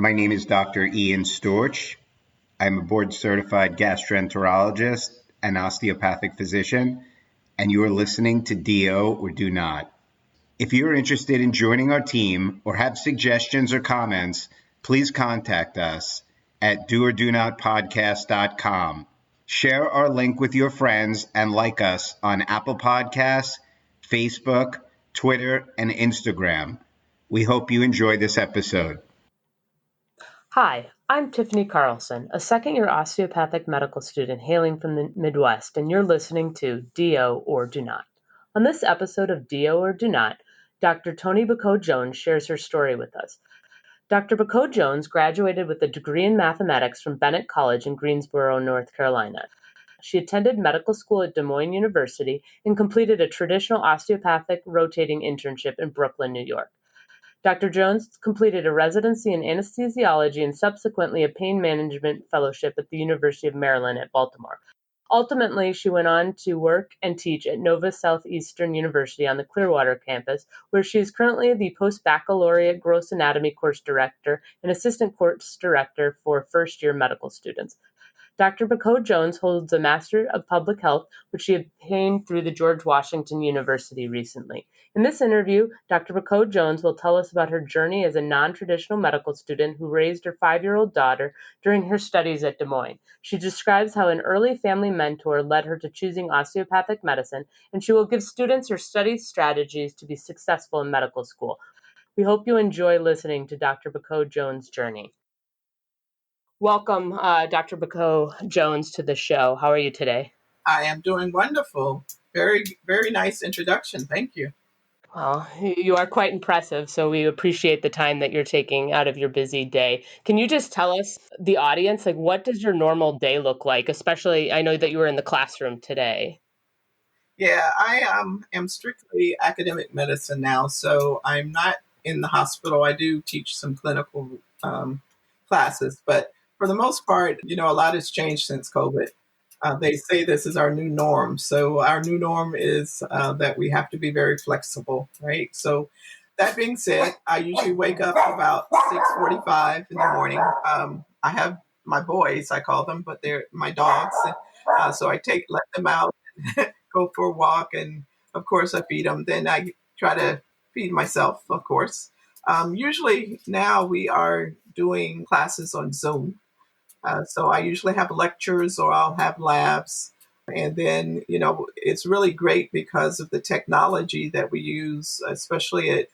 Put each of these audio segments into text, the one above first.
My name is Dr. Ian Storch. I'm a board-certified gastroenterologist and osteopathic physician, and you are listening to DO or Do Not. If you are interested in joining our team or have suggestions or comments, please contact us at doordonotpodcast.com. Share our link with your friends and like us on Apple Podcasts, Facebook, Twitter, and Instagram. We hope you enjoy this episode. Hi, I'm Tiffany Carlson, a second-year osteopathic medical student hailing from the Midwest, and you're listening to DO or Do Not. On this episode of DO or Do Not, Dr. Tonni Bacoat-Jones shares her story with us. Dr. Bacoat-Jones graduated with a degree in mathematics from Bennett College in Greensboro, North Carolina. She attended medical school at Des Moines University and completed a traditional osteopathic rotating internship in Brooklyn, New York. Dr. Jones completed a residency in anesthesiology and subsequently a pain management fellowship at the University of Maryland at Baltimore. Ultimately, she went on to work and teach at Nova-Southeastern University on the Clearwater campus, where she is currently the post-baccalaureate gross anatomy course director and assistant course director for first-year medical students. Dr. Bacoat-Jones holds a Master of Public Health, which she obtained through the George Washington University recently. In this interview, Dr. Bacoat-Jones will tell us about her journey as a non-traditional medical student who raised her 5-year-old daughter during her studies at Des Moines. She describes how an early family mentor led her to choosing osteopathic medicine, and she will give students her study strategies to be successful in medical school. We hope you enjoy listening to Dr. Bacoat-Jones' journey. Welcome, Dr. Bacoat-Jones, to the show. How are you today? I am doing wonderful. Very, very nice introduction. Thank you. Well, you are quite impressive, so we appreciate the time that you're taking out of your busy day. Can you just tell us, the audience, what does your normal day look like? Especially, I know that you were in the classroom today. Yeah, I am strictly academic medicine now, so I'm not in the hospital. I do teach some clinical classes, but for the most part, a lot has changed since COVID. They say this is our new norm. So our new norm is that we have to be very flexible, right? So that being said, I usually wake up about 6:45 in the morning. I have my boys, I call them, but they're my dogs. So let them out, go for a walk, and of course I feed them. Then I try to feed myself, of course. Usually now we are doing classes on Zoom. So I usually have lectures or I'll have labs. And then, it's really great because of the technology that we use, especially at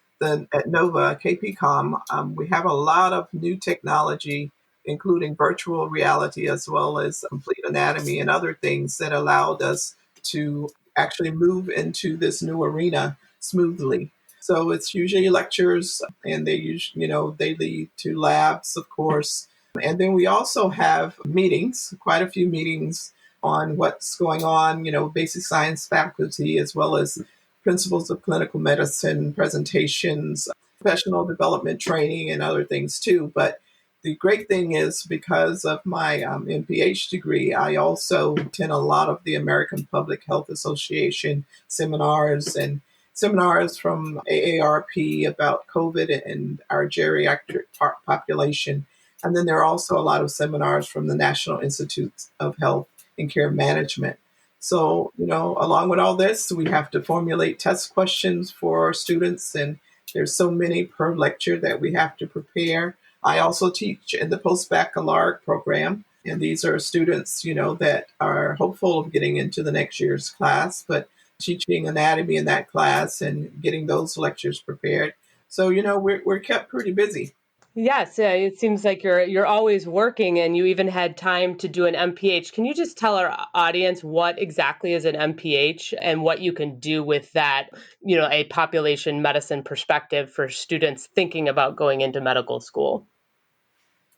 Nova, KPCOM. We have a lot of new technology, including virtual reality as well as complete anatomy and other things that allowed us to actually move into this new arena smoothly. So it's usually lectures, and they lead to labs, of course. And then we also have meetings, quite a few meetings on what's going on, basic science faculty, as well as principles of clinical medicine, presentations, professional development training, and other things too. But the great thing is, because of my MPH degree, I also attend a lot of the American Public Health Association seminars and seminars from AARP about COVID and our geriatric population. And then there are also a lot of seminars from the National Institutes of Health and Care Management. So, along with all this, we have to formulate test questions for our students, and there's so many per lecture that we have to prepare. I also teach in the post-baccalaureate program, and these are students, that are hopeful of getting into the next year's class, but teaching anatomy in that class and getting those lectures prepared. So, we're kept pretty busy. Yes, it seems like you're always working, and you even had time to do an MPH. Can you just tell our audience what exactly is an MPH and what you can do with that, a population medicine perspective for students thinking about going into medical school?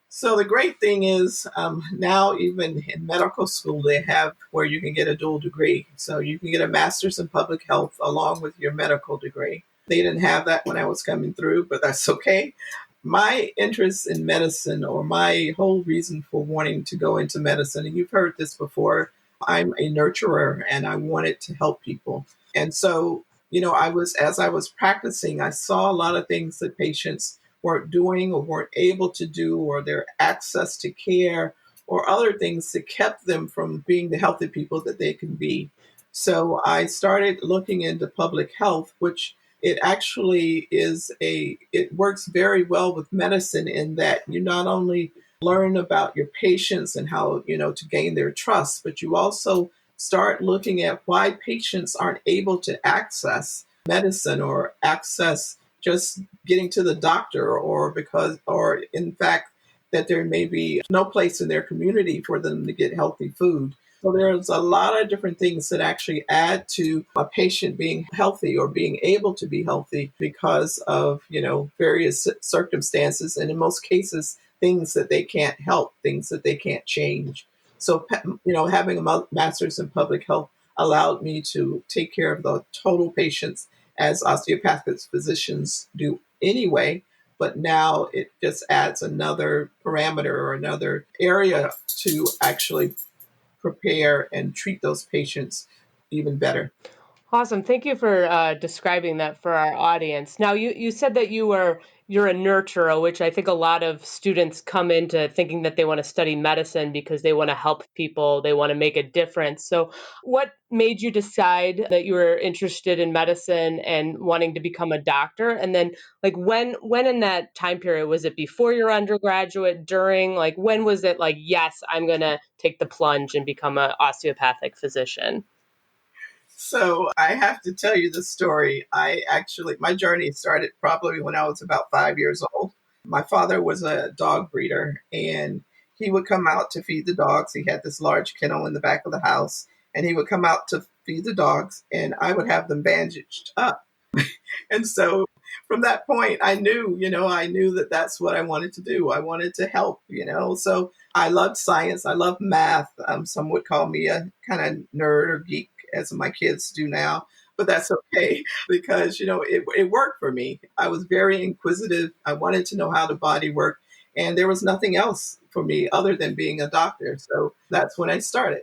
So the great thing is now even in medical school, they have where you can get a dual degree. So you can get a master's in public health along with your medical degree. They didn't have that when I was coming through, but that's okay. My interest in medicine, or my whole reason for wanting to go into medicine, and you've heard this before, I'm a nurturer and I wanted to help people. And so, as I was practicing, I saw a lot of things that patients weren't doing or weren't able to do, or their access to care or other things that kept them from being the healthy people that they can be. So I started looking into public health, which it actually it works very well with medicine in that you not only learn about your patients and how, to gain their trust, but you also start looking at why patients aren't able to access medicine or access just getting to the doctor, or in fact, that there may be no place in their community for them to get healthy food. So there's a lot of different things that actually add to a patient being healthy or being able to be healthy because of, various circumstances. And in most cases, things that they can't help, things that they can't change. So, having a master's in public health allowed me to take care of the total patients as osteopathic physicians do anyway. But now it just adds another parameter or another area to actually prepare and treat those patients even better. Awesome. Thank you for describing that for our audience. Now, you said that you're a nurturer, which I think a lot of students come into thinking that they want to study medicine because they want to help people, they want to make a difference. So, what made you decide that you were interested in medicine and wanting to become a doctor? And then, like, when in that time period, was it before your undergraduate, during, like, when was it like, yes, I'm going to take the plunge and become an osteopathic physician? So I have to tell you the story. My journey started probably when I was about 5 years old. My father was a dog breeder, and he would come out to feed the dogs. He had this large kennel in the back of the house, and he would come out to feed the dogs, and I would have them bandaged up. And so from that point, I knew that that's what I wanted to do. I wanted to help. So I loved science. I loved math. Some would call me a kind of nerd or geek, as my kids do now, but that's okay because, it worked for me. I was very inquisitive. I wanted to know how the body worked, and there was nothing else for me other than being a doctor. So that's when I started.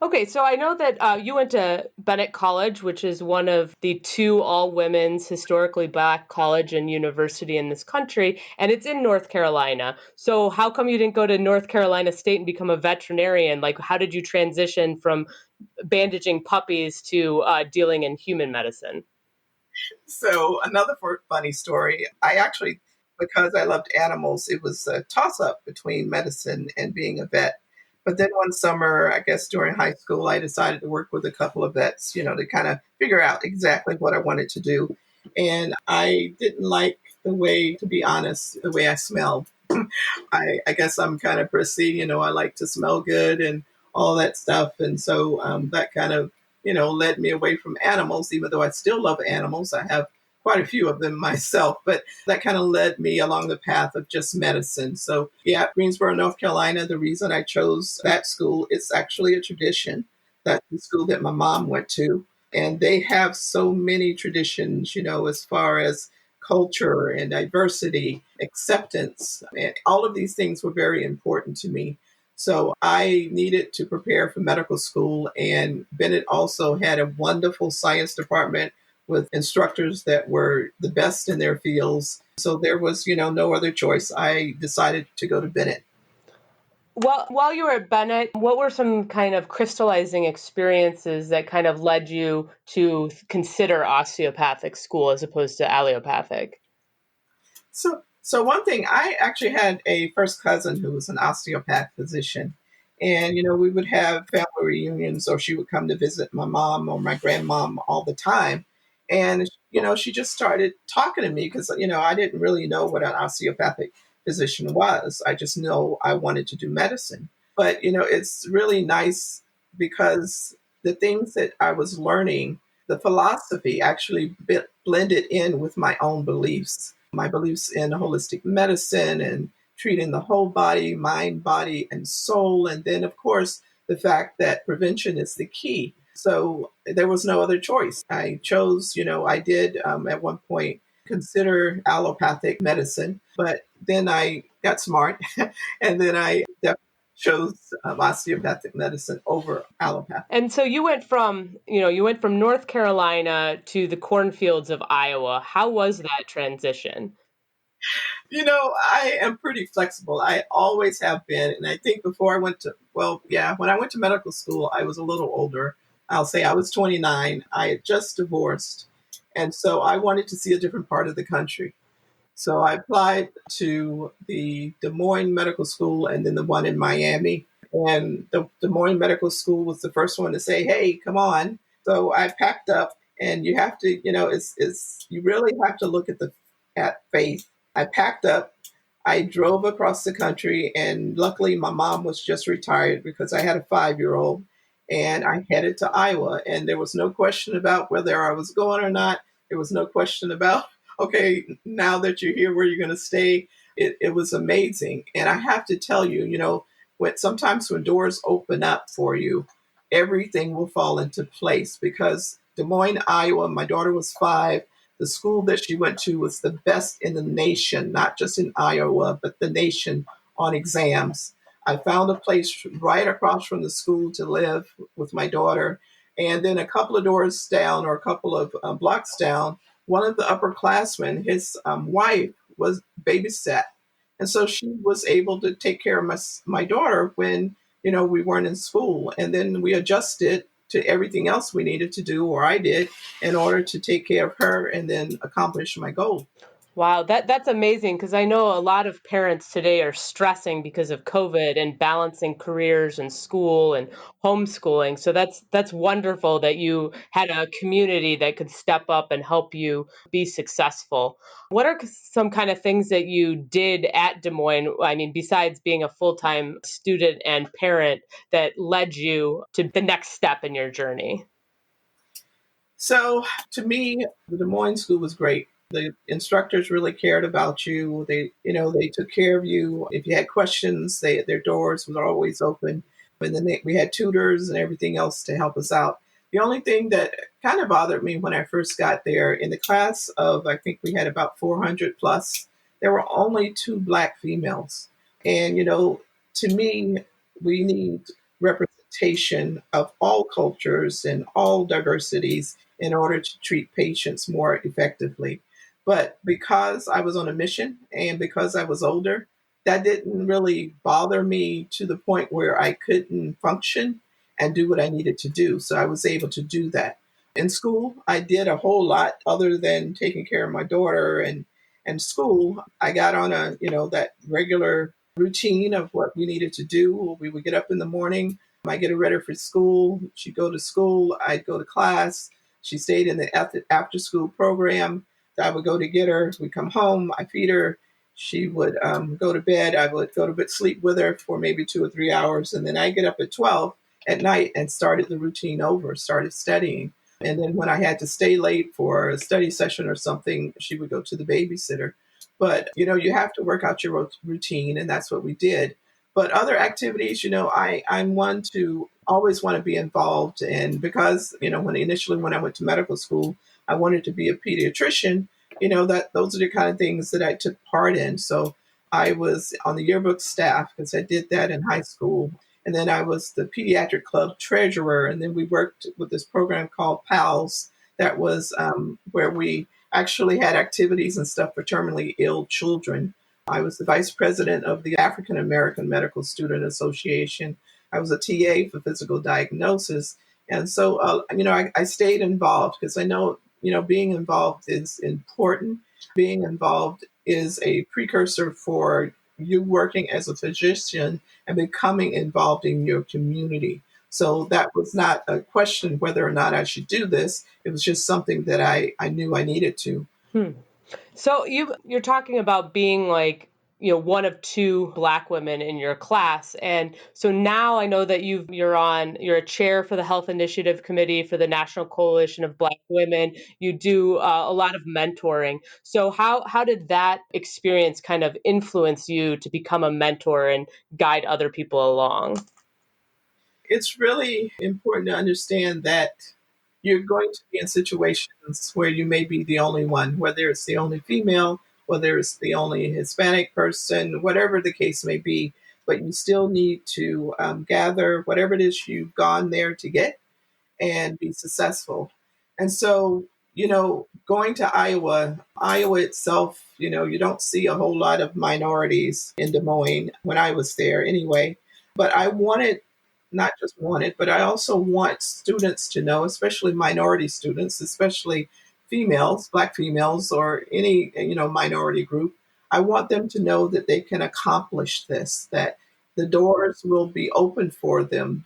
Okay, so I know that you went to Bennett College, which is one of the two all-women's historically Black college and university in this country, and it's in North Carolina. So how come you didn't go to North Carolina State and become a veterinarian? Like, how did you transition from bandaging puppies to dealing in human medicine? So another funny story. I actually, because I loved animals, it was a toss up between medicine and being a vet. But then one summer, I guess during high school, I decided to work with a couple of vets, to kind of figure out exactly what I wanted to do. And I didn't like the way, to be honest, the way I smelled. I guess I'm kind of prissy, I like to smell good and all that stuff. And so that kind of, led me away from animals, even though I still love animals. I have quite a few of them myself, but that kind of led me along the path of just medicine. So, yeah, Greensboro, North Carolina, the reason I chose that school, it's actually a tradition. That's the school that my mom went to. And they have so many traditions, as far as culture and diversity, acceptance, and all of these things were very important to me. So I needed to prepare for medical school, and Bennett also had a wonderful science department with instructors that were the best in their fields. So there was, no other choice. I decided to go to Bennett. Well, while you were at Bennett, what were some kind of crystallizing experiences that kind of led you to consider osteopathic school as opposed to allopathic? So one thing, I actually had a first cousin who was an osteopath physician. And, we would have family reunions, or she would come to visit my mom or my grandmom all the time. And, she just started talking to me because, I didn't really know what an osteopathic physician was. I just know I wanted to do medicine. But, it's really nice because the things that I was learning, the philosophy actually blended in with my beliefs in holistic medicine and treating the whole body, mind, body, and soul. And then, of course, the fact that prevention is the key. So there was no other choice. I chose, I did at one point consider allopathic medicine, but then I got smart and then I definitely chose osteopathic medicine over allopathic. And so you went from North Carolina to the cornfields of Iowa. How was that transition? I am pretty flexible. I always have been. And I think before I went to, well, yeah, when I went to medical school, I was a little older. I'll say I was 29. I had just divorced. And so I wanted to see a different part of the country. So I applied to the Des Moines Medical School and then the one in Miami. And the Des Moines Medical School was the first one to say, hey, come on. So I packed up, and you have to, it's you really have to look at faith. I packed up, I drove across the country, and luckily my mom was just retired because I had a 5-year-old, and I headed to Iowa. And there was no question about whether I was going or not. There was no question about, okay, now that you're here, where you're going to stay. It was amazing. And I have to tell you, sometimes when doors open up for you, everything will fall into place because Des Moines, Iowa, my daughter was 5. The school that she went to was the best in the nation, not just in Iowa, but the nation on exams. I found a place right across from the school to live with my daughter. And then a couple of doors down, or a couple of blocks down, one of the upperclassmen, his wife was babysat. And so she was able to take care of my daughter when, we weren't in school. And then we adjusted to everything else we needed to do, or I did, in order to take care of her and then accomplish my goal. Wow, that's amazing because I know a lot of parents today are stressing because of COVID and balancing careers and school and homeschooling. So that's wonderful that you had a community that could step up and help you be successful. What are some kind of things that you did at Des Moines? I mean, besides being a full-time student and parent that led you to the next step in your journey? So to me, the Des Moines school was great. The instructors really cared about you. They took care of you. If you had questions, their doors were always open. And then we had tutors and everything else to help us out. The only thing that kind of bothered me when I first got there, in the class of, I think we had about 400 plus, there were only 2 Black females. And, to me, we need representation of all cultures and all diversities in order to treat patients more effectively. But because I was on a mission and because I was older, that didn't really bother me to the point where I couldn't function and do what I needed to do. So I was able to do that. In school, I did a whole lot other than taking care of my daughter and school. I got on that regular routine of what we needed to do. We would get up in the morning, I get her ready for school. She'd go to school, I'd go to class. She stayed in the after school program. I would go to get her. We'd come home, I feed her. She would go to bed. I would go to bed, sleep with her for maybe 2 or 3 hours. And then I get up at 12 at night and started the routine over, started studying. And then when I had to stay late for a study session or something, she would go to the babysitter. But, you have to work out your routine, and that's what we did. But other activities, I'm one to always want to be involved. And because, when I went to medical school, I wanted to be a pediatrician, that those are the kind of things that I took part in. So I was on the yearbook staff because I did that in high school. And then I was the pediatric club treasurer. And then we worked with this program called PALS that was where we actually had activities and stuff for terminally ill children. I was the vice president of the African American Medical Student Association. I was a TA for physical diagnosis. And so, I stayed involved because I know, being involved is important. Being involved is a precursor for you working as a physician and becoming involved in your community. So that was not a question whether or not I should do this. It was just something that I knew I needed to. Hmm. So you're talking about being like, one of 2 Black women in your class. And so now I know that you're a chair for the Health Initiative Committee for the National Coalition of Black Women. You do a lot of mentoring. So how did that experience kind of influence you to become a mentor and guide other people along? It's really important to understand that you're going to be in situations where you may be the only one, whether it's the only female, whether it's the only Hispanic person, whatever the case may be. But you still need to gather whatever it is you've gone there to get and be successful. And so Going to Iowa itself, you don't see a whole lot of minorities in Des Moines when I was there anyway. But I wanted, not just wanted, but I also want students to know, especially minority students, especially females, Black females, or any, minority group. I want them to know that they can accomplish this, that the doors will be open for them.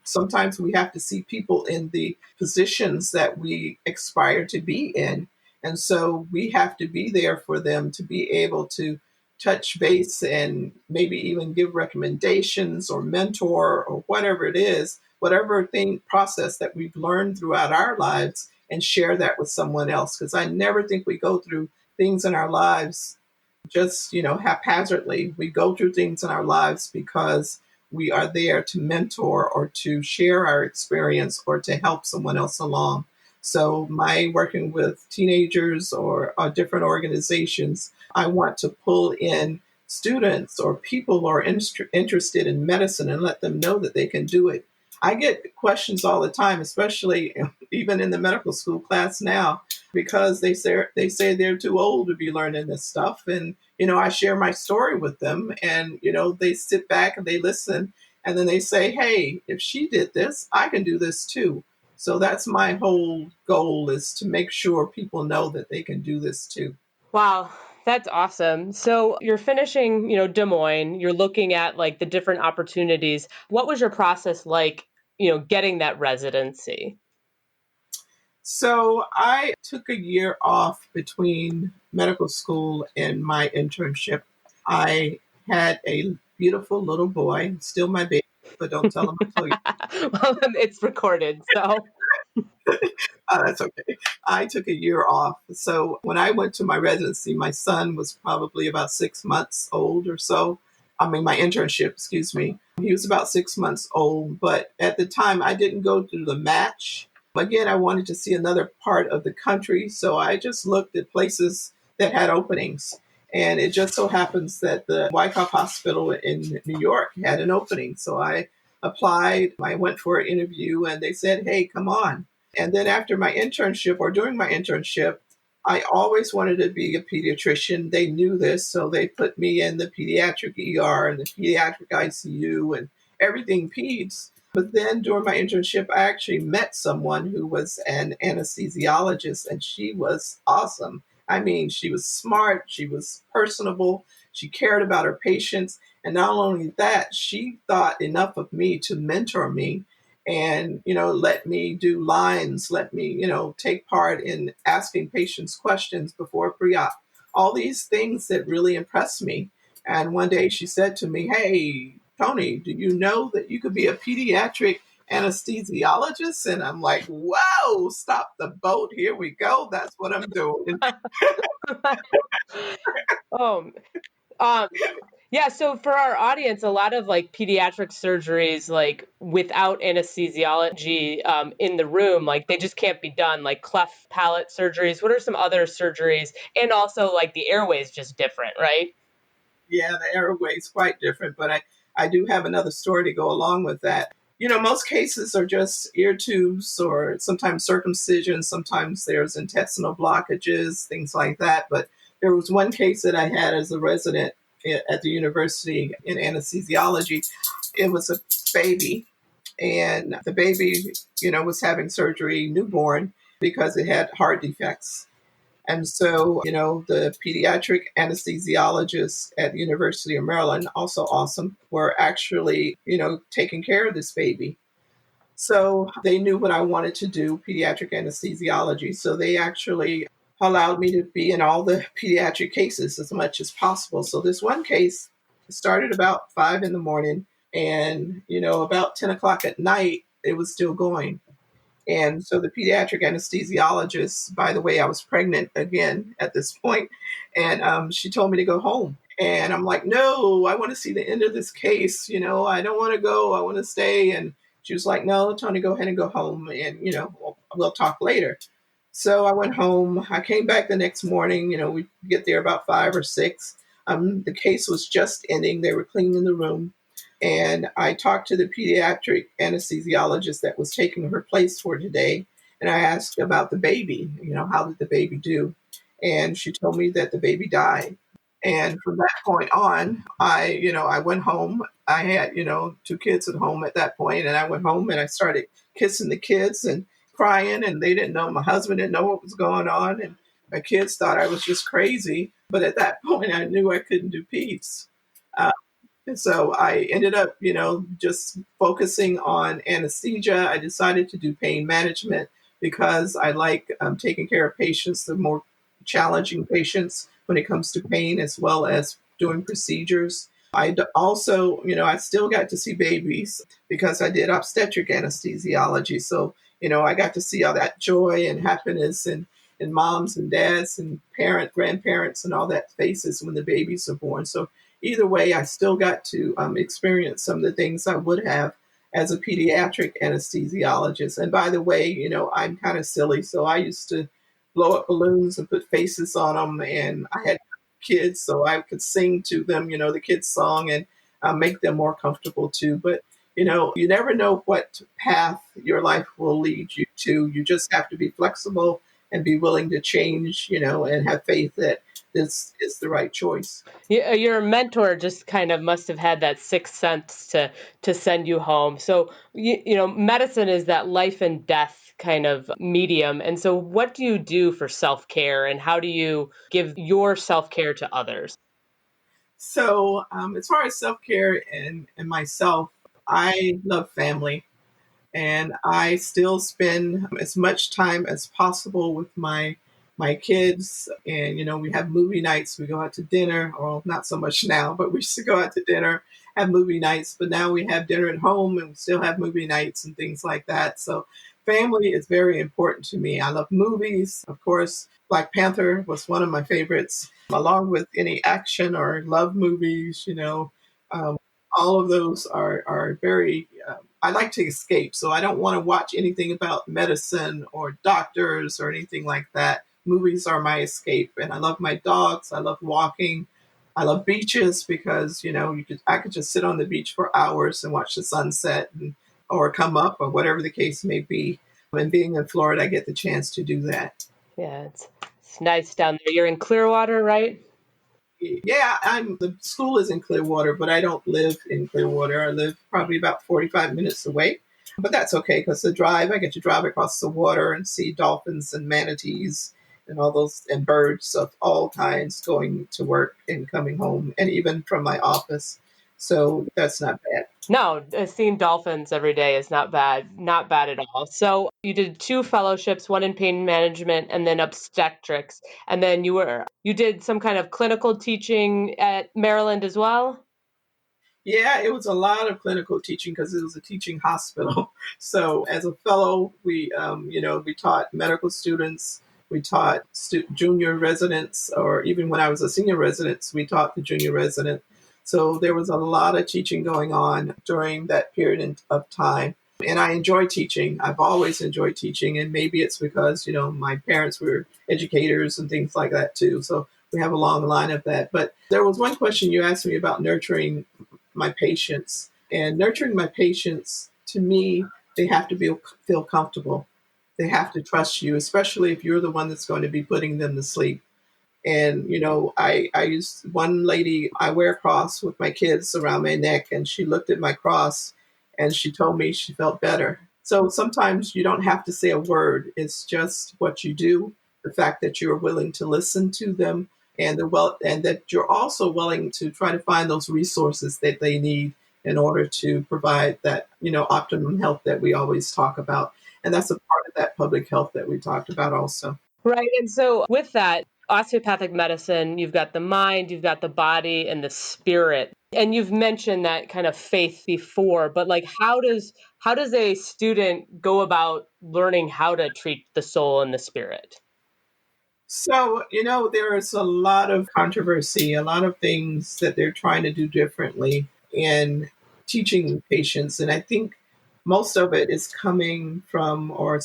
Sometimes we have to see people in the positions that we aspire to be in. And so we have to be there for them to be able to touch base and maybe even give recommendations or mentor or whatever it is, whatever thing process that we've learned throughout our lives, and share that with someone else. Because I never think we go through things in our lives just, haphazardly. We go through things in our lives because we are there to mentor or to share our experience or to help someone else along. So my working with teenagers or different organizations, I want to pull in students or people who are interested in medicine and let them know that they can do it. I get questions all the time, especially even in the medical school class now, because they say they're too old to be learning this stuff. And, I share my story with them, and, they sit back and they listen, and then they say, hey, if she did this, I can do this too. So that's my whole goal, is to make sure people know that they can do this too. Wow, that's awesome. So you're finishing, Des Moines, you're looking at like the different opportunities. What was your process like, getting that residency? So I took a year off between medical school and my internship. I had a beautiful little boy, still my baby, but don't tell him I told you. Well, it's recorded, so. That's okay. I took a year off. So when I went to my residency, my son was probably about 6 months old or so. I mean, my internship, excuse me. He was about 6 months old, but at the time I didn't go through the match. Again, I wanted to see another part of the country. So I just looked at places that had openings. And it just so happens that the Wyckoff Hospital in New York had an opening. So I applied, I went for an interview, and they said, hey, come on. And then after my internship, or during my internship, I always wanted to be a pediatrician. They knew this, so they put me in the pediatric ER and the pediatric ICU and everything peds. But then during my internship, I actually met someone who was an anesthesiologist, and she was awesome. I mean, she was smart, she was personable, she cared about her patients. And not only that, she thought enough of me to mentor me and, let me do lines, let me, take part in asking patients questions before pre-op. All these things that really impressed me. And one day she said to me, hey, Tonni, do you know that you could be a pediatric anesthesiologist? And I'm like, whoa, stop the boat. Here we go. That's what I'm doing. Oh, um, yeah. So for our audience, a lot of like pediatric surgeries, like without anesthesiology in the room, like they just can't be done. Like cleft palate surgeries. What are some other surgeries? And also, like the airway is just different, right? Yeah, the airway is quite different, but I do have another story to go along with that. Most cases are just ear tubes or sometimes circumcision, sometimes there's intestinal blockages, things like that. But there was one case that I had as a resident at the university in anesthesiology. It was a baby, and the baby, was having surgery newborn because it had heart defects. And so, the pediatric anesthesiologists at the University of Maryland, also awesome, were actually, taking care of this baby. So they knew what I wanted to do, pediatric anesthesiology. So they actually allowed me to be in all the pediatric cases as much as possible. So this one case started about 5 in the morning, and, about 10 o'clock at night, it was still going. And so the pediatric anesthesiologist, by the way, I was pregnant again at this point, and she told me to go home. And I'm like, no, I want to see the end of this case. I don't want to go. I want to stay. And she was like, no, Tonni, go ahead and go home. And, we'll talk later. So I went home. I came back the next morning. We get there about 5 or 6. The case was just ending. They were cleaning the room. And I talked to the pediatric anesthesiologist that was taking her place for today. And I asked about the baby, how did the baby do? And she told me that the baby died. And from that point on, I went home. I had, two kids at home at that point, and I went home and I started kissing the kids and crying, and they didn't know. My husband didn't know what was going on, and my kids thought I was just crazy. But at that point, I knew I couldn't do peds. And so I ended up, just focusing on anesthesia. I decided to do pain management because I like taking care of patients, the more challenging patients when it comes to pain, as well as doing procedures. Also, I still got to see babies because I did obstetric anesthesiology. So, I got to see all that joy and happiness and moms and dads and grandparents and all that faces when the babies are born. So either way, I still got to experience some of the things I would have as a pediatric anesthesiologist. And by the way, I'm kind of silly. So I used to blow up balloons and put faces on them. And I had kids, so I could sing to them, the kids' song and make them more comfortable too. But, you never know what path your life will lead you to. You just have to be flexible and be willing to change, and have faith that this is the right choice. Your mentor just kind of must have had that sixth sense to send you home. So, medicine is that life and death kind of medium. And so what do you do for self-care, and how do you give your self-care to others? So, as far as self care and myself, I love family. And I still spend as much time as possible with my kids. And we have movie nights. We go out to dinner, or not so much now, but we used to go out to dinner, have movie nights. But now we have dinner at home, and we still have movie nights and things like that. So family is very important to me. I love movies, of course. Black Panther was one of my favorites, along with any action or love movies. Um, all of those are very I like to escape, so I don't want to watch anything about medicine or doctors or anything like that. Movies are my escape, and I love my dogs. I love walking. I love beaches because I could just sit on the beach for hours and watch the sunset or come up or whatever the case may be. And being in Florida, I get the chance to do that. Yeah, it's nice down there. You're in Clearwater, right? Yeah, the school is in Clearwater, but I don't live in Clearwater. I live probably about 45 minutes away. But that's okay because I get to drive across the water and see dolphins and manatees and all those and birds of all kinds going to work and coming home, and even from my office. So that's not bad. No, seeing dolphins every day is not bad at all. So you did two fellowships, one in pain management and then obstetrics, and then you did some kind of clinical teaching at Maryland as well. Yeah, it was a lot of clinical teaching because it was a teaching hospital. So as a fellow, we taught medical students, we taught junior residents, or even when I was a senior resident, we taught the junior resident. So there was a lot of teaching going on during that period of time. And I enjoy teaching. I've always enjoyed teaching. And maybe it's because, my parents were educators and things like that too. So we have a long line of that. But there was one question you asked me about nurturing my patients. And nurturing my patients, to me, they have to feel comfortable. They have to trust you, especially if you're the one that's going to be putting them to sleep. And, I used one lady, I wear a cross with my kids around my neck, and she looked at my cross and she told me she felt better. So sometimes you don't have to say a word. It's just what you do, the fact that you're willing to listen to them and that you're also willing to try to find those resources that they need in order to provide that, optimum health that we always talk about. And that's a part of that public health that we talked about also. Right. And so with that, osteopathic medicine, you've got the mind, you've got the body and the spirit. And you've mentioned that kind of faith before, but like how does a student go about learning how to treat the soul and the spirit? So, there is a lot of controversy, a lot of things that they're trying to do differently in teaching patients. And I think most of it is coming from or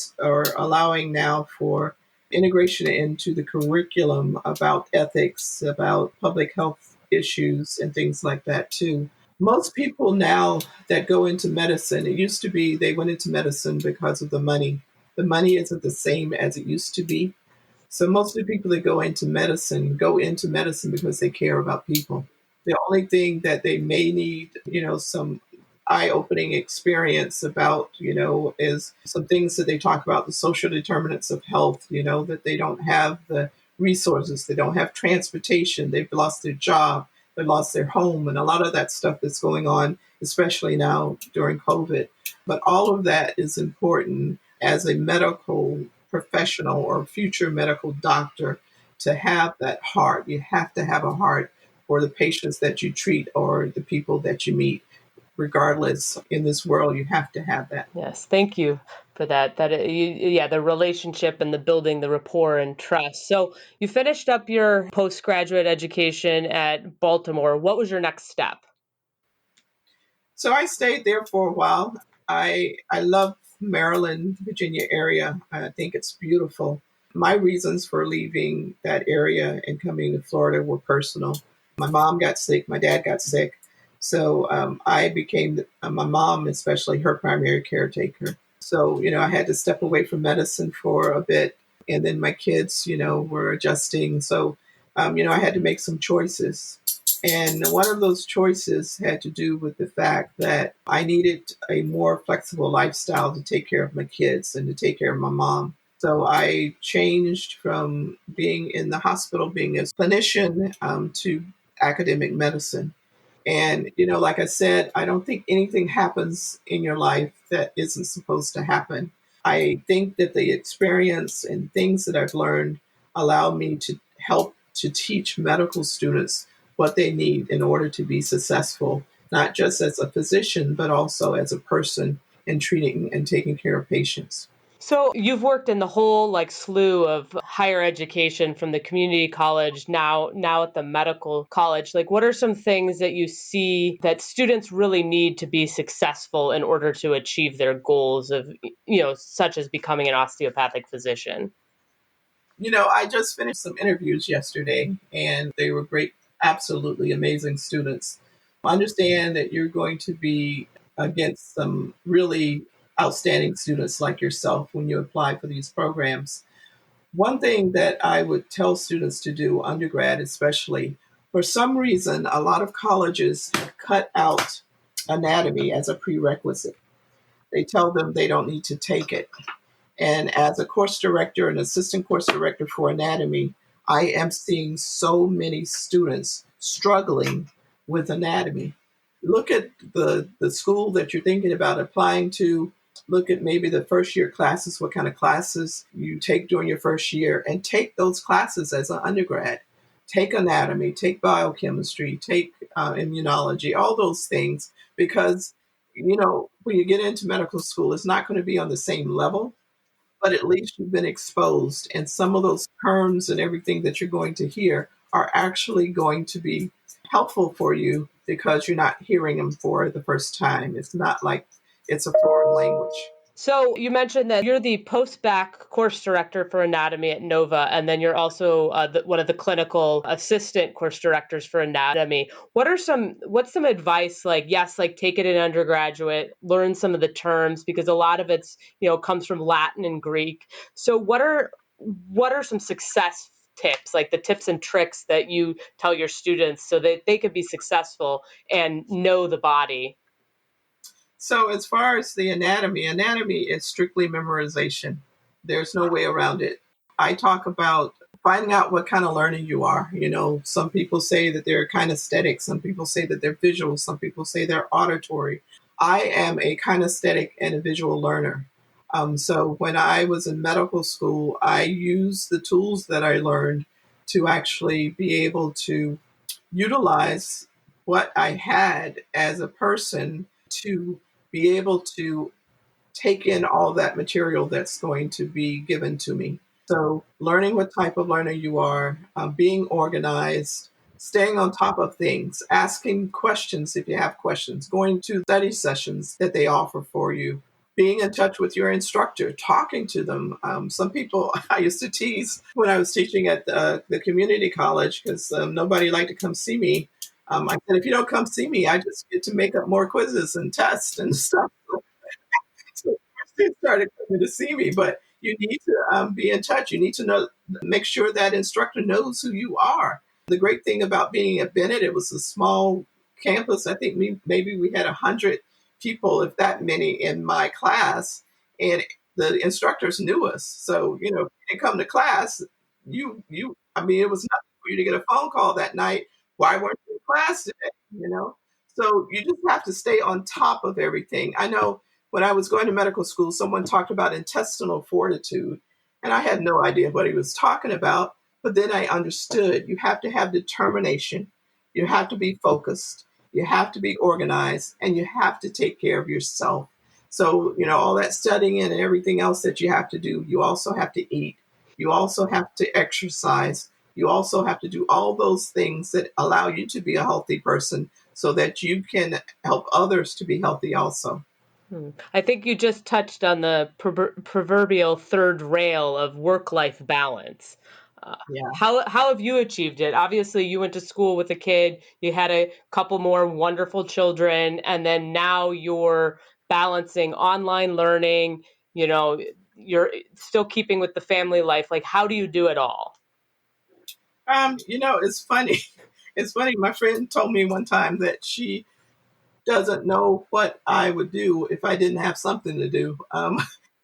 allowing now for integration into the curriculum about ethics, about public health issues, and things like that, too. Most people now that go into medicine, it used to be they went into medicine because of the the money isn't the same as it used to be. So most of the people that go into medicine because they care about people. The only thing that they may need, some eye-opening experience about, is some things that they talk about, the social determinants of health, that they don't have the resources, they don't have transportation, they've lost their job, they lost their home, and a lot of that stuff that's going on, especially now during COVID. But all of that is important as a medical professional or future medical doctor to have that heart. You have to have a heart for the patients that you treat or the people that you meet. Regardless, in this world, you have to have that. Yes, thank you for that. Yeah, the relationship and the building the rapport and trust. So you finished up your postgraduate education at Baltimore. What was your next step? So I stayed there for a while. I love Maryland, Virginia area. I think it's beautiful. My reasons for leaving that area and coming to Florida were personal. My mom got sick, my dad got sick. So I became my mom, especially her primary caretaker. So, I had to step away from medicine for a bit. And then my kids, were adjusting. So, I had to make some choices. And one of those choices had to do with the fact that I needed a more flexible lifestyle to take care of my kids and to take care of my mom. So I changed from being in the hospital, being a clinician, to academic medicine. And, like I said, I don't think anything happens in your life that isn't supposed to happen. I think that the experience and things that I've learned allow me to help to teach medical students what they need in order to be successful, not just as a physician, but also as a person in treating and taking care of patients. So you've worked in the whole slew of higher education from the community college now at the medical college. What are some things that you see that students really need to be successful in order to achieve their goals of, such as becoming an osteopathic physician? I just finished some interviews yesterday and they were great, absolutely amazing students. Understand that you're going to be against some really outstanding students like yourself when you apply for these programs. One thing that I would tell students to do, undergrad especially, for some reason, a lot of colleges have cut out anatomy as a prerequisite. They tell them they don't need to take it. And as a course director and assistant course director for anatomy, I am seeing so many students struggling with anatomy. Look at the school that you're thinking about applying to. Look at maybe the first year classes, what kind of classes you take during your first year, and take those classes as an undergrad. Take anatomy, take biochemistry, take immunology, all those things, because, when you get into medical school, it's not going to be on the same level, but at least you've been exposed. And some of those terms and everything that you're going to hear are actually going to be helpful for you because you're not hearing them for the first time. It's not like it's a foreign language. So you mentioned that you're the post-bac course director for anatomy at Nova, and then you're also one of the clinical assistant course directors for anatomy. What's some advice? Yes, take it in undergraduate, learn some of the terms because a lot of it's comes from Latin and Greek. So what are some success tips, like the tips and tricks that you tell your students so that they could be successful and know the body? So as far as the anatomy is strictly memorization. There's no way around it. I talk about finding out what kind of learner you are. Some people say that they're kinesthetic, some people say that they're visual, some people say they're auditory. I am a kinesthetic and a visual learner. So when I was in medical school, I used the tools that I learned to actually be able to utilize what I had as a person to be able to take in all that material that's going to be given to me. So, learning what type of learner you are, being organized, staying on top of things, asking questions if you have questions, going to study sessions that they offer for you, being in touch with your instructor, talking to them. Some people I used to tease when I was teaching at the community college because nobody liked to come see me. I said, if you don't come see me, I just get to make up more quizzes and tests and stuff. So they started coming to see me, but you need to be in touch. You need to make sure that instructor knows who you are. The great thing about being at Bennett, it was a small campus. I think maybe we had 100 people, if that many, in my class, and the instructors knew us. So if you didn't come to class, I mean, it was nothing for you to get a phone call that night. Why weren't you in class today? So you just have to stay on top of everything. I know when I was going to medical school, someone talked about intestinal fortitude, and I had no idea what he was talking about. But then I understood you have to have determination, you have to be focused, you have to be organized, and you have to take care of yourself. So, all that studying and everything else that you have to do, you also have to eat, you also have to exercise, you also have to do all those things that allow you to be a healthy person so that you can help others to be healthy also. I think you just touched on the proverbial third rail of work-life balance. Uh, Yeah. how have you achieved it? Obviously, you went to school with a kid, you had a couple more wonderful children, and then now you're balancing online learning, you're still keeping with the family life. Like, how do you do it all? It's funny. It's funny. My friend told me one time that she doesn't know what I would do if I didn't have something to do. And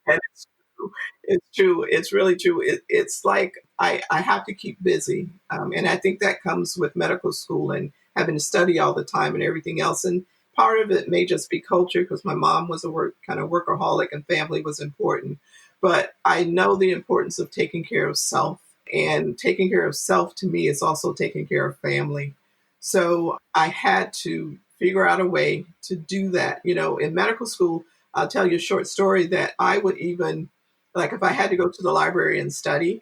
it's true. It's true. It's really true. It's like I have to keep busy. And I think that comes with medical school and having to study all the time and everything else. And part of it may just be culture because my mom was a kind of workaholic and family was important. But I know the importance of taking care of self. And taking care of self to me is also taking care of family. So I had to figure out a way to do that. In medical school, I'll tell you a short story that I would even, like, if I had to go to the library and study,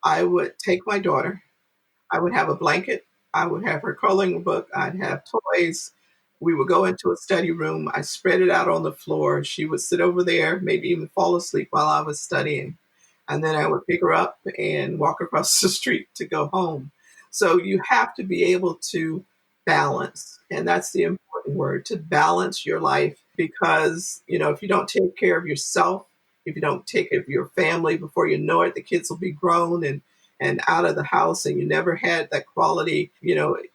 I would take my daughter, I would have a blanket, I would have her coloring book, I'd have toys. We would go into a study room, I spread it out on the floor. She would sit over there, maybe even fall asleep while I was studying. And then I would pick her up and walk across the street to go home. So you have to be able to balance. And that's the important word, to balance your life. Because, if you don't take care of yourself, if you don't take care of your family, before you know it, the kids will be grown and out of the house, and you never had that quality,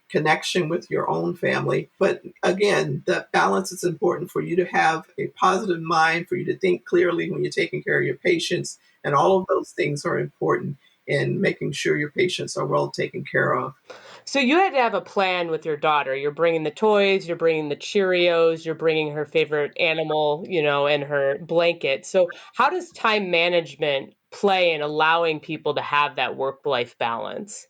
connection with your own family. But again, that balance is important for you to have a positive mind, for you to think clearly when you're taking care of your patients. And all of those things are important in making sure your patients are well taken care of. So you had to have a plan with your daughter. You're bringing the toys, you're bringing the Cheerios, you're bringing her favorite animal, and her blanket. So how does time management play in allowing people to have that work-life balance?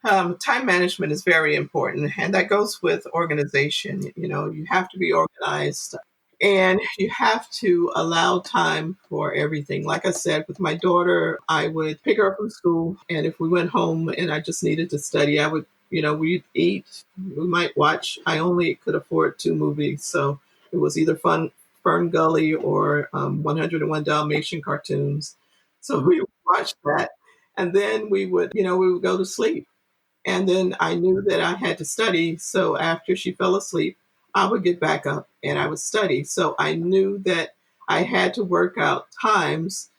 Time management is very important, and that goes with organization. You have to be organized and you have to allow time for everything. Like I said, with my daughter, I would pick her up from school, and if we went home and I just needed to study, I would, we'd eat, we might watch. I only could afford two movies, so it was either Fern Gully or 101 Dalmatian cartoons. So we would watch that, and then we would go to sleep. And then I knew that I had to study. So after she fell asleep, I would get back up and I would study. So I knew that I had to work out times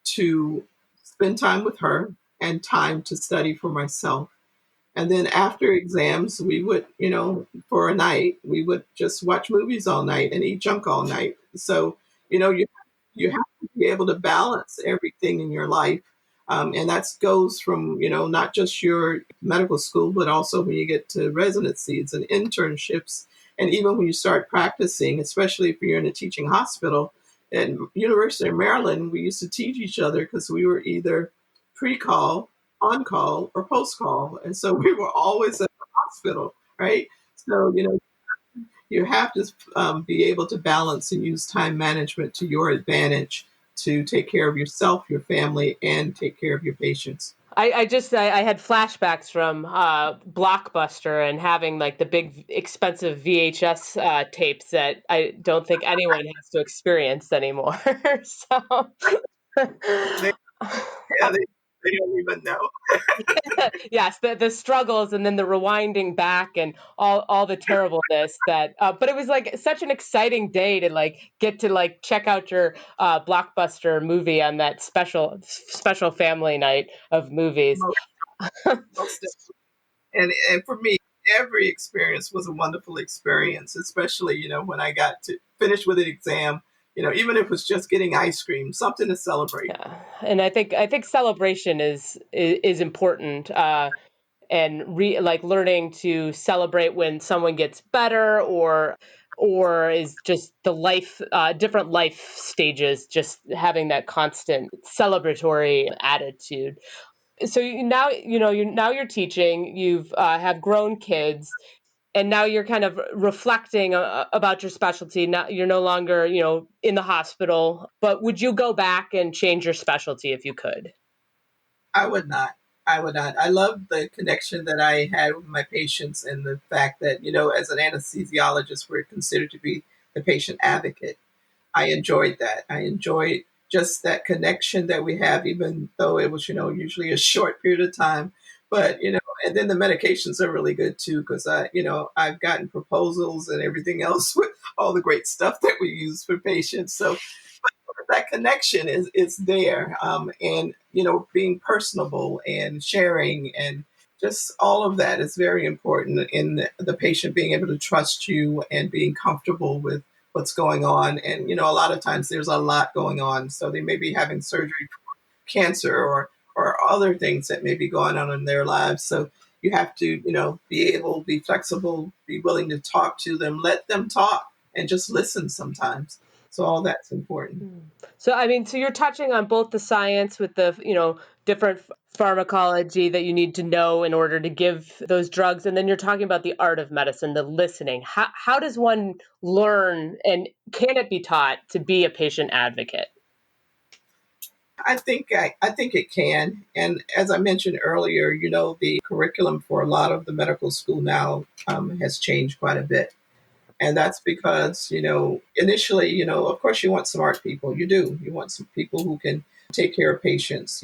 to spend time with her and time to study for myself. And then after exams, we would, for a night, we would just watch movies all night and eat junk all night. So, you have to be able to balance everything in your life. And that goes from, not just your medical school, but also when you get to residencies and internships. And even when you start practicing, especially if you're in a teaching hospital. At University of Maryland, we used to teach each other because we were either pre-call, on call, or post call. And so we were always at the hospital, right? So, you have to be able to balance and use time management to your advantage to take care of yourself, your family, and take care of your patients. I had flashbacks from Blockbuster and having like the big expensive VHS tapes that I don't think anyone has to experience anymore. So They, yeah, They don't even know. Yes, the struggles and then the rewinding back and all the terribleness that but it was like such an exciting day to like get to like check out your blockbuster movie on that special family night of movies. Most, most and for me, every experience was a wonderful experience, especially, when I got to finish with an exam, even if it was just getting ice cream, something to celebrate. Yeah, and I think celebration is important. And like learning to celebrate when someone gets better or is just the life different life stages, just having that constant celebratory attitude. So now you're teaching, you've have grown kids, and now you're kind of reflecting about your specialty. Now you're no longer in the hospital, but would you go back and change your specialty if you could? I would not. I would not. I love the connection that I had with my patients and the fact that, as an anesthesiologist, we're considered to be the patient advocate. I enjoyed that. I enjoyed just that connection that we have, even though it was, usually a short period of time. But, and then the medications are really good too, because I've gotten proposals and everything else with all the great stuff that we use for patients. So that connection is there, and being personable and sharing and just all of that is very important in the patient being able to trust you and being comfortable with what's going on. And a lot of times there's a lot going on, so they may be having surgery for cancer or other things that may be going on in their lives. So you have to be able, be flexible, be willing to talk to them, let them talk, and just listen sometimes. So all that's important. So, I mean, so you're touching on both the science with the, different pharmacology that you need to know in order to give those drugs. And then you're talking about the art of medicine, the listening. How does one learn and can it be taught to be a patient advocate? I think it can, and as I mentioned earlier, the curriculum for a lot of the medical school now has changed quite a bit. And that's because, initially, of course, you want smart people. You do. You want some people who can take care of patients,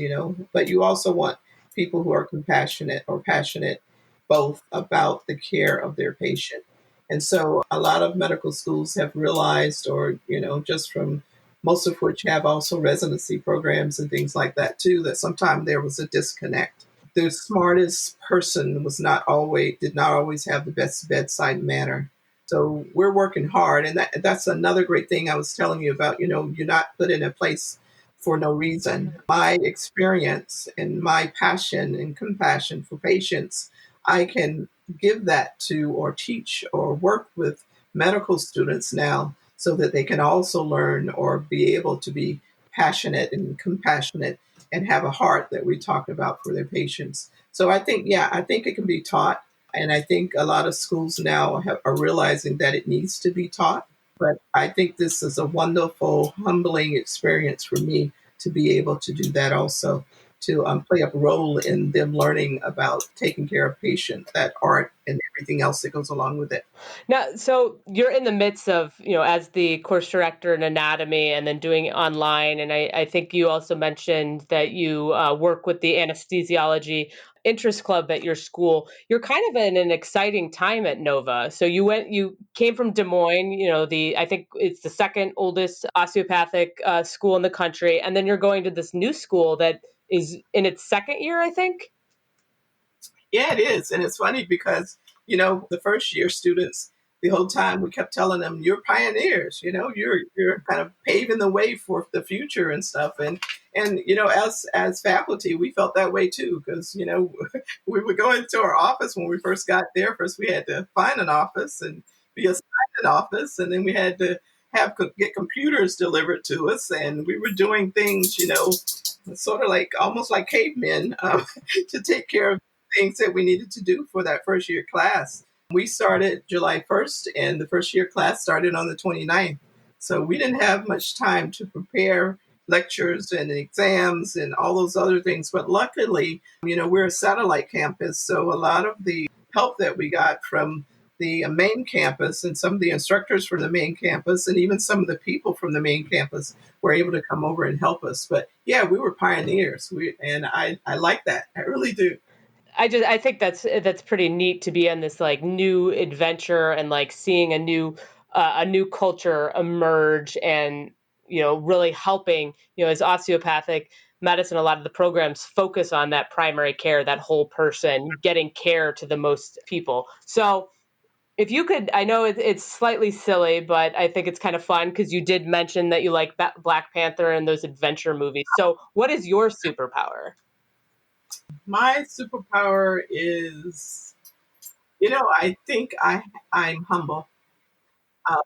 but you also want people who are compassionate or passionate both about the care of their patient. And so a lot of medical schools have realized, or, just from most of which have also residency programs and things like that too, that sometimes there was a disconnect. The smartest person did not always have the best bedside manner. So we're working hard, and that's another great thing I was telling you about. You're not put in a place for no reason. My experience and my passion and compassion for patients, I can give that to or teach or work with medical students now so that they can also learn or be able to be passionate and compassionate and have a heart that we talk about for their patients. So I think it can be taught. And I think a lot of schools now are realizing that it needs to be taught. But I think this is a wonderful, humbling experience for me to be able to do that also, to play a role in them learning about taking care of patients, that art and everything else that goes along with it. Now, so you're in the midst of, as the course director in anatomy and then doing it online. And I think you also mentioned that you work with the anesthesiology interest club at your school. You're kind of in an exciting time at Nova. So you came from Des Moines, I think it's the second oldest osteopathic school in the country. And then you're going to this new school that is in its second year, I think. Yeah, it is. And it's funny because, the first year students, the whole time we kept telling them, you're pioneers, you're kind of paving the way for the future and stuff. And as faculty, we felt that way too, because, we would go into our office when we first got there. First, we had to find an office and be assigned an office. And then we had to get computers delivered to us. And we were doing things, sort of like almost like cavemen to take care of things that we needed to do for that first year class. We started July 1st, and the first year class started on the 29th. So we didn't have much time to prepare lectures and exams and all those other things. But luckily, we're a satellite campus. So a lot of the help that we got from the main campus, and some of the instructors from the main campus, and even some of the people from the main campus were able to come over and help us. But yeah, we were pioneers. I like that. I really do. I think that's pretty neat to be on this like new adventure and like seeing a new culture emerge and really helping as osteopathic medicine. A lot of the programs focus on that primary care, that whole person getting care to the most people. So if you could, I know it's slightly silly, but I think it's kind of fun because you did mention that you like Black Panther and those adventure movies. So what is your superpower? My superpower is, I think I'm humble. Uh,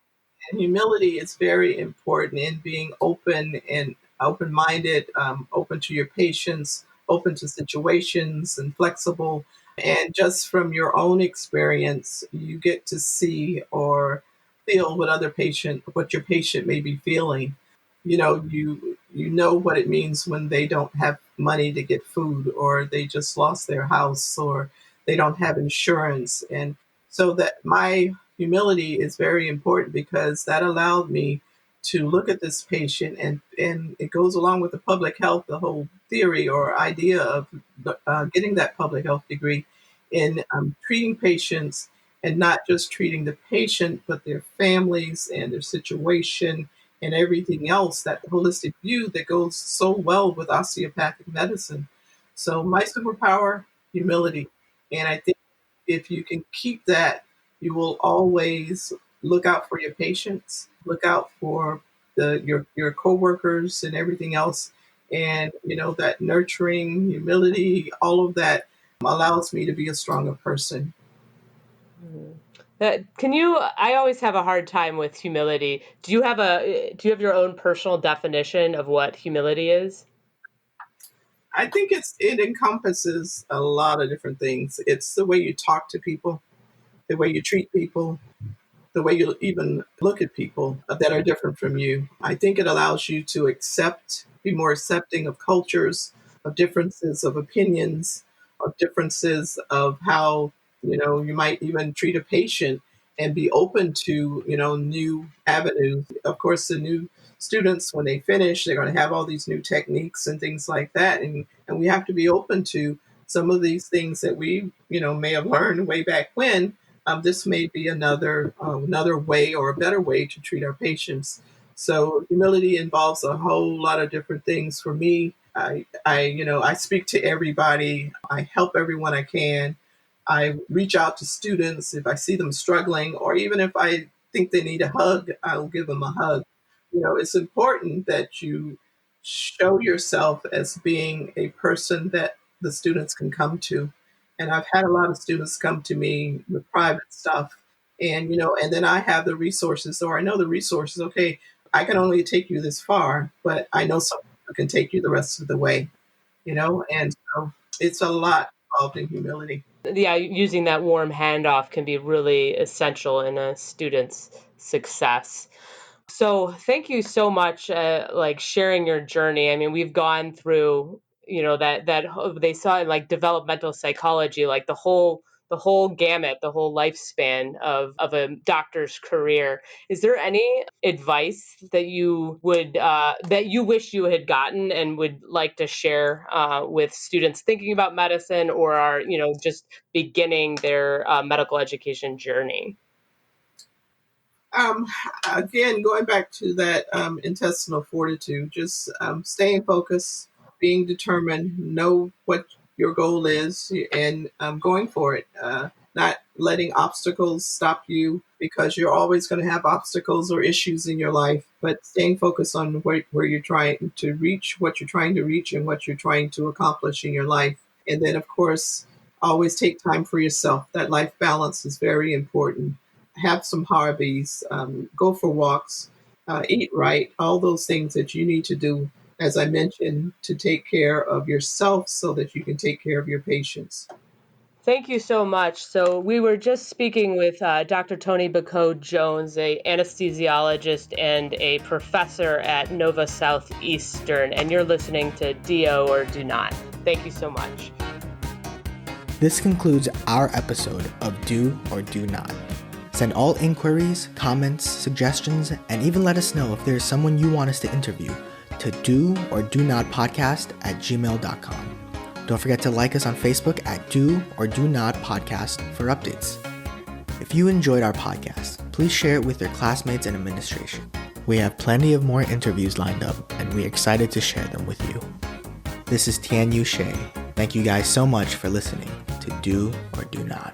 and humility is very important in being open and open-minded, open to your patients, open to situations, and flexible. And just from your own experience, you get to see or feel what your patient may be feeling. You know what it means when they don't have money to get food, or they just lost their house, or they don't have insurance. And so that my humility is very important because that allowed me to look at this patient, and it goes along with the public health, the whole theory or idea of getting that public health degree in treating patients, and not just treating the patient, but their families and their situation and everything else, that holistic view that goes so well with osteopathic medicine. So my superpower, humility. And I think if you can keep that, you will always look out for your patients, look out for your coworkers and everything else. And that nurturing, humility, all of that allows me to be a stronger person. I always have a hard time with humility. Do you have your own personal definition of what humility is? I think it encompasses a lot of different things. It's the way you talk to people, the way you treat people, the way you even look at people that are different from you. I think it allows you to be more accepting of cultures, of differences of opinions, of differences of how, you might even treat a patient, and be open to, new avenues. Of course, the new students, when they finish, they're going to have all these new techniques and things like that. And we have to be open to some of these things that we, may have learned way back when. This may be another way or a better way to treat our patients. So humility involves a whole lot of different things. For me, I speak to everybody. I help everyone I can. I reach out to students if I see them struggling, or even if I think they need a hug, I'll give them a hug. It's important that you show yourself as being a person that the students can come to. And I've had a lot of students come to me with private stuff, and then I have the resources, or I know the resources. Okay, I can only take you this far, but I know someone who can take you the rest of the way. And so it's a lot involved in humility. Yeah, using that warm handoff can be really essential in a student's success. So thank you so much, like sharing your journey. I mean, we've gone through, that they saw in like developmental psychology, like the whole gamut, the whole lifespan of a doctor's career. Is there any advice that that you wish you had gotten and would like to share with students thinking about medicine, or are just beginning their medical education journey? Um, Again, going back to that intestinal fortitude, just staying focused, being determined, know what your goal is, and going for it. Not letting obstacles stop you, because you're always going to have obstacles or issues in your life, but staying focused on where you're trying to reach, what you're trying to reach, and what you're trying to accomplish in your life. And then, of course, always take time for yourself. That life balance is very important. Have some hobbies, go for walks, eat right, all those things that you need to do, as I mentioned, to take care of yourself so that you can take care of your patients. Thank you so much. So we were just speaking with Dr. Tonni Bacoat-Jones, a anesthesiologist and a professor at Nova-Southeastern, and you're listening to Do or Do Not. Thank you so much. This concludes our episode of Do or Do Not. Send all inquiries, comments, suggestions, and even let us know if there's someone you want us to interview to doordonotpodcast@gmail.com. Don't forget to like us on Facebook at Do or Do Not Podcast for updates. If you enjoyed our podcast, please share it with your classmates and administration. We have plenty of more interviews lined up, and we're excited to share them with you. This is Tian Yu Shea. Thank you guys so much for listening to Do or Do Not.